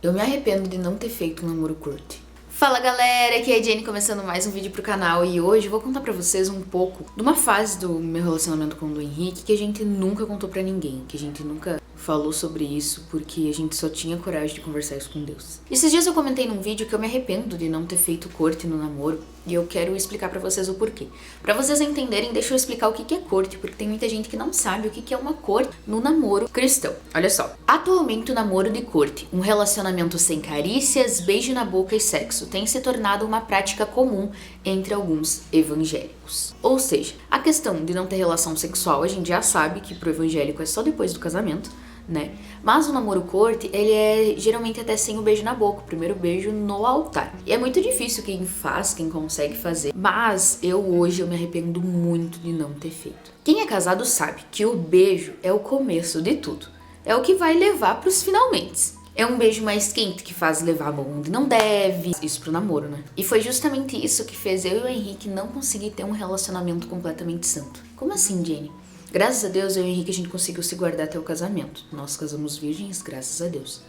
Eu me arrependo de não ter feito um namoro curto. Fala galera, aqui é a Jenny começando mais um vídeo pro canal e hoje eu vou contar pra vocês um pouco de uma fase do meu relacionamento com o Henrique que a gente nunca contou pra ninguém, que a gente nunca falou sobre isso porque a gente só tinha coragem de conversar isso com Deus. Esses dias eu comentei num vídeo que eu me arrependo de não ter feito corte no namoro e eu quero explicar pra vocês o porquê. Pra vocês entenderem, deixa eu explicar o que é corte, porque tem muita gente que não sabe o que é uma corte no namoro cristão. Olha só, atualmente o namoro de corte, um relacionamento sem carícias, beijo na boca e sexo, tem se tornado uma prática comum entre alguns evangélicos. Ou seja, a questão de não ter relação sexual a gente já sabe que pro evangélico é só depois do casamento, né? Mas o namoro corte, ele é geralmente até sem o beijo na boca, o primeiro beijo no altar. E é muito difícil quem faz, quem consegue fazer. Mas hoje eu me arrependo muito de não ter feito. Quem é casado sabe que o beijo é o começo de tudo. É o que vai levar pros finalmente. É um beijo mais quente que faz levar a mão onde não deve. Isso pro namoro, né? E foi justamente isso que fez eu e o Henrique não conseguir ter um relacionamento completamente santo. Como assim, Jenny? Graças a Deus, eu e o Henrique, a gente conseguiu se guardar até o casamento. Nós casamos virgens, graças a Deus.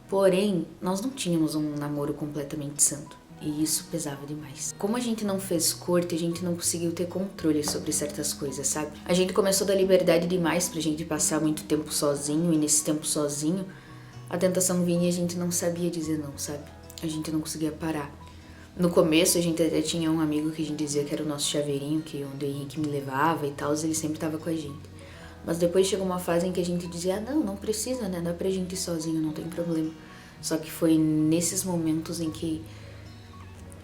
Porém, nós não tínhamos um namoro completamente santo. E isso pesava demais. Como a gente não fez corte, a gente não conseguiu ter controle sobre certas coisas, sabe? A gente começou a dar liberdade demais pra gente passar muito tempo sozinho. E nesse tempo sozinho, a tentação vinha e a gente não sabia dizer não, sabe? A gente não conseguia parar. No começo, a gente até tinha um amigo que a gente dizia que era o nosso chaveirinho, que onde o Henrique me levava e tal, ele sempre tava com a gente. Mas depois chegou uma fase em que a gente dizia, não precisa, né? Dá pra gente ir sozinho, não tem problema. Só que foi nesses momentos em que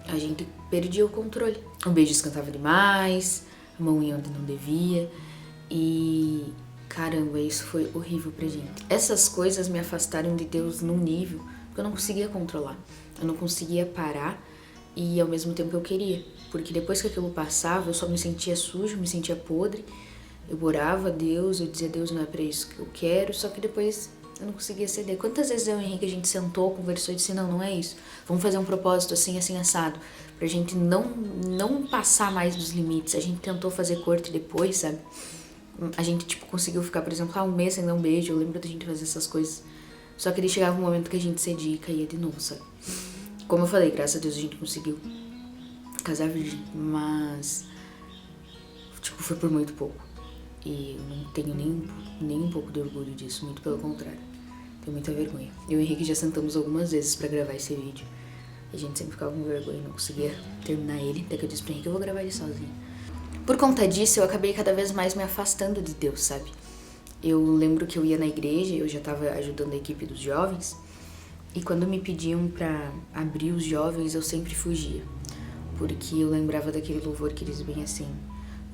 a gente perdia o controle. O beijo esquentava demais, a mão ia onde não devia e... caramba, isso foi horrível pra gente. Essas coisas me afastaram de Deus num nível que eu não conseguia controlar. Eu não conseguia parar e ao mesmo tempo eu queria. Porque depois que aquilo passava, eu só me sentia sujo, me sentia podre. Eu orava a Deus, eu dizia, Deus, não é pra isso que eu quero. Só que depois eu não conseguia ceder. Quantas vezes eu e o Henrique, a gente sentou, conversou e disse, não é isso. Vamos fazer um propósito assim, assim, assado. Pra gente não passar mais dos limites. A gente tentou fazer corte depois, sabe? A gente, conseguiu ficar, por exemplo, um mês sem dar um beijo. Eu lembro da gente fazer essas coisas. Só que ele chegava um momento que a gente cedia e caía de novo, sabe? Como eu falei, graças a Deus a gente conseguiu casar virgem. Mas, foi por muito pouco. E eu não tenho nem um pouco de orgulho disso. Muito pelo contrário. Tenho muita vergonha. Eu e o Henrique já sentamos algumas vezes pra gravar esse vídeo. A gente sempre ficava com vergonha e não conseguia terminar ele. Até que eu disse pro Henrique, eu vou gravar ele sozinho. Por conta disso, eu acabei cada vez mais me afastando de Deus, sabe? Eu lembro que eu ia na igreja, eu já estava ajudando a equipe dos jovens, e quando me pediam pra abrir os jovens, eu sempre fugia. Porque eu lembrava daquele louvor que diz bem assim,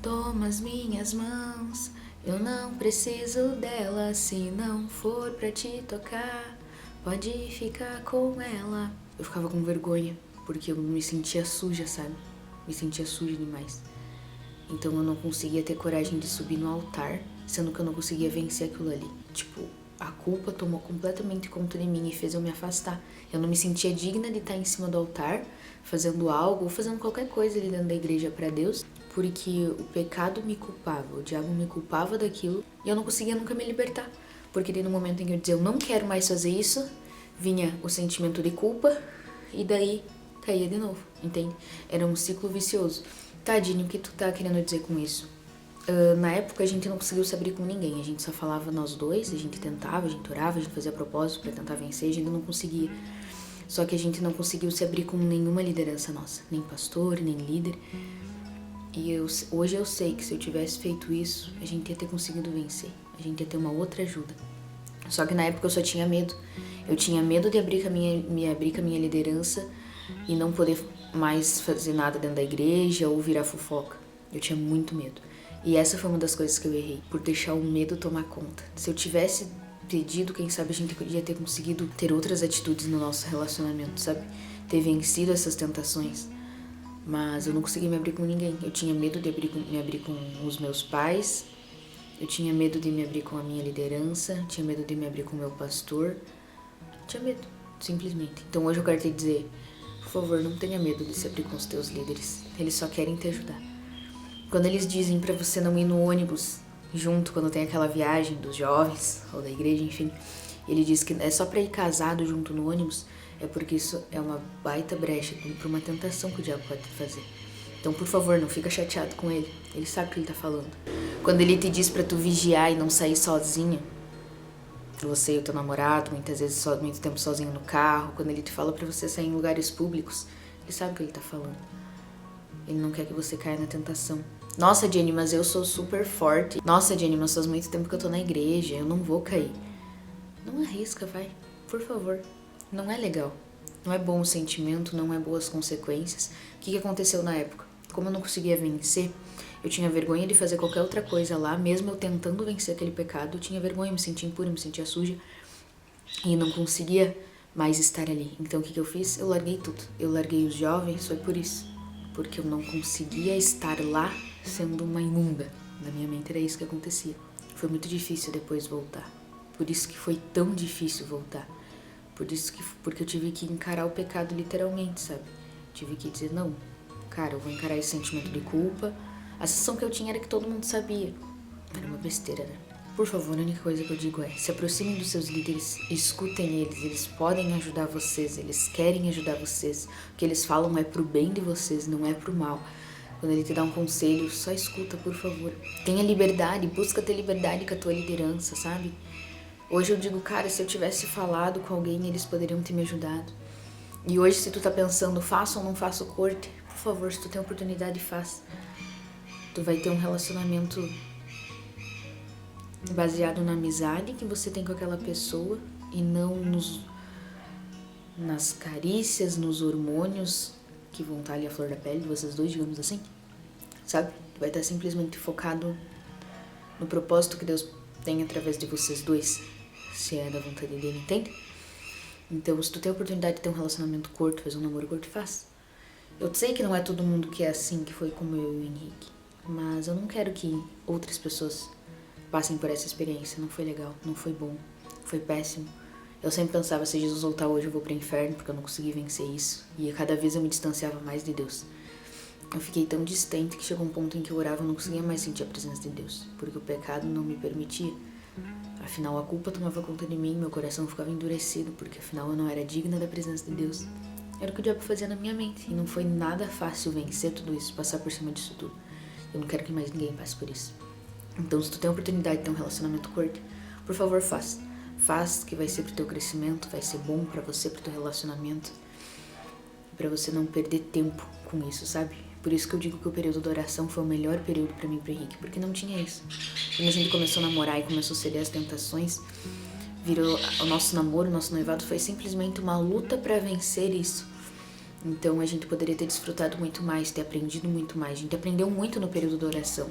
toma as minhas mãos, eu não preciso delas, se não for pra te tocar, pode ficar com ela. Eu ficava com vergonha, porque eu me sentia suja, sabe? Me sentia suja demais. Então eu não conseguia ter coragem de subir no altar, sendo que eu não conseguia vencer aquilo ali. A culpa tomou completamente conta de mim e fez eu me afastar. Eu não me sentia digna de estar em cima do altar, fazendo algo ou fazendo qualquer coisa ali dentro da igreja pra Deus, porque o pecado me culpava, o diabo me culpava daquilo e eu não conseguia nunca me libertar. Porque daí no momento em que eu dizia eu não quero mais fazer isso, vinha o sentimento de culpa e daí caía de novo, entende? Era um ciclo vicioso. Tadinho, o que tu tá querendo dizer com isso? Na época a gente não conseguiu se abrir com ninguém, a gente só falava nós dois, a gente tentava, a gente orava, a gente fazia propósito pra tentar vencer, a gente não conseguia. Só que a gente não conseguiu se abrir com nenhuma liderança nossa, nem pastor, nem líder. E hoje eu sei que se eu tivesse feito isso, a gente ia ter conseguido vencer, a gente ia ter uma outra ajuda. Só que na época eu só tinha medo. Eu tinha medo de me abrir com a minha liderança e não poder mais fazer nada dentro da igreja ou virar fofoca. Eu tinha muito medo. E essa foi uma das coisas que eu errei, por deixar o medo tomar conta. Se eu tivesse pedido, quem sabe a gente podia ter conseguido ter outras atitudes no nosso relacionamento, sabe? Ter vencido essas tentações. Mas eu não consegui me abrir com ninguém. Eu tinha medo de me abrir com os meus pais. Eu tinha medo de me abrir com a minha liderança. Tinha medo de me abrir com o meu pastor. Tinha medo, simplesmente. Então hoje eu quero te dizer, por favor, não tenha medo de se abrir com os teus líderes. Eles só querem te ajudar. Quando eles dizem pra você não ir no ônibus junto, quando tem aquela viagem dos jovens ou da igreja, enfim, Ele diz que é só pra ir casado junto no ônibus, é porque isso é uma baita brecha pra uma tentação que o diabo pode fazer. Então, por favor, não fica chateado com ele. Ele sabe o que ele tá falando. Quando ele te diz pra tu vigiar e não sair sozinha, você e o teu namorado, muitas vezes muito tempo sozinho no carro, quando ele te fala pra você sair em lugares públicos, ele sabe o que ele tá falando. Ele não quer que você caia na tentação. Nossa, Jenny, mas eu sou super forte. Nossa, Jenny, mas faz muito tempo que eu tô na igreja, eu não vou cair. Não arrisca, vai. Por favor. Não é legal. Não é bom o sentimento, não é boas consequências. O que aconteceu na época? Como eu não conseguia vencer, eu tinha vergonha de fazer qualquer outra coisa lá, mesmo eu tentando vencer aquele pecado, eu tinha vergonha, me sentia impura, me sentia suja e não conseguia mais estar ali. Então o que eu fiz? Eu larguei tudo. Eu larguei os jovens, foi por isso. Porque eu não conseguia estar lá sendo uma imunda. Na minha mente era isso que acontecia. Foi muito difícil depois voltar. Por isso que foi tão difícil voltar. Porque eu tive que encarar o pecado literalmente, sabe? Tive que dizer, não, cara, eu vou encarar esse sentimento de culpa. A sensação que eu tinha era que todo mundo sabia. Era uma besteira, né? Por favor, a única coisa que eu digo é, se aproximem dos seus líderes, escutem eles podem ajudar vocês, eles querem ajudar vocês. O que eles falam é pro bem de vocês, não é pro mal. Quando ele te dá um conselho, só escuta, por favor. Tenha liberdade, busca ter liberdade com a tua liderança, sabe? Hoje eu digo, cara, se eu tivesse falado com alguém, eles poderiam ter me ajudado. E hoje, se tu tá pensando, faço ou não faço corte, por favor, se tu tem oportunidade, faz. Tu vai ter um relacionamento baseado na amizade que você tem com aquela pessoa e não nas carícias, nos hormônios que vão estar ali à flor da pele de vocês dois, digamos assim, sabe? Tu vai estar simplesmente focado no propósito que Deus tem através de vocês dois, se é da vontade dele, entende? Então, se tu tem a oportunidade de ter um relacionamento curto, fazer um namoro curto, faz. Eu sei que não é todo mundo que é assim, que foi como eu e o Henrique, mas eu não quero que outras pessoas passem por essa experiência. Não foi legal, não foi bom, foi péssimo. Eu sempre pensava, se Jesus voltar hoje eu vou pro inferno, porque eu não consegui vencer isso. E a cada vez eu me distanciava mais de Deus. Eu fiquei tão distante que chegou um ponto em que eu orava e não conseguia mais sentir a presença de Deus, porque o pecado não me permitia. Afinal, a culpa tomava conta de mim, meu coração ficava endurecido, porque afinal eu não era digna da presença de Deus. Era o que o diabo fazia na minha mente, e não foi nada fácil vencer tudo isso, passar por cima disso tudo. Eu não quero que mais ninguém passe por isso. Então, se tu tem a oportunidade de ter um relacionamento curto, por favor, faz. Faz, que vai ser pro teu crescimento, vai ser bom pra você, pro teu relacionamento. Pra você não perder tempo com isso, sabe? Por isso que eu digo que o período da oração foi o melhor período pra mim e pro Henrique, porque não tinha isso. Quando a gente começou a namorar e começou a ceder às tentações, virou o nosso namoro, o nosso noivado foi simplesmente uma luta pra vencer isso. Então a gente poderia ter desfrutado muito mais, ter aprendido muito mais. A gente aprendeu muito no período da oração.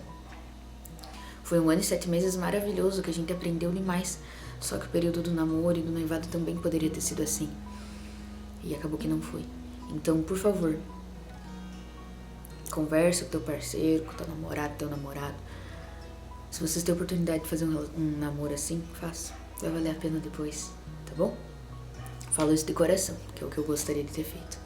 Foi 1 ano e 7 meses maravilhoso, que a gente aprendeu demais. Só que o período do namoro e do noivado também poderia ter sido assim. E acabou que não foi. Então, por favor, conversa com teu parceiro, com teu namorado. Se vocês têm a oportunidade de fazer um namoro assim, faça. Vai valer a pena depois, tá bom? Falo isso de coração, que é o que eu gostaria de ter feito.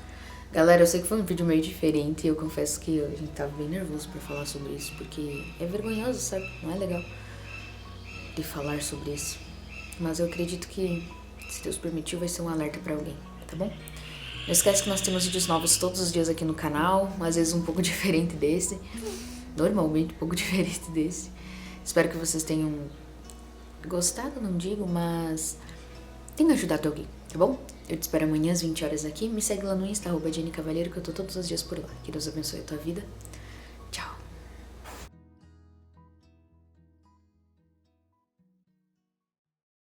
Galera, eu sei que foi um vídeo meio diferente e eu confesso que a gente tava bem nervoso pra falar sobre isso, porque é vergonhoso, sabe? Não é legal de falar sobre isso. Mas eu acredito que, se Deus permitiu, vai ser um alerta pra alguém, tá bom? Não esquece que nós temos vídeos novos todos os dias aqui no canal, às vezes um pouco diferente desse. Normalmente um pouco diferente desse. Espero que vocês tenham gostado, não digo, mas tenha ajudado alguém, tá bom? Eu te espero amanhã às 20 horas aqui. Me segue lá no Insta, @JennyCavaleiro, que eu tô todos os dias por lá. Que Deus abençoe a tua vida.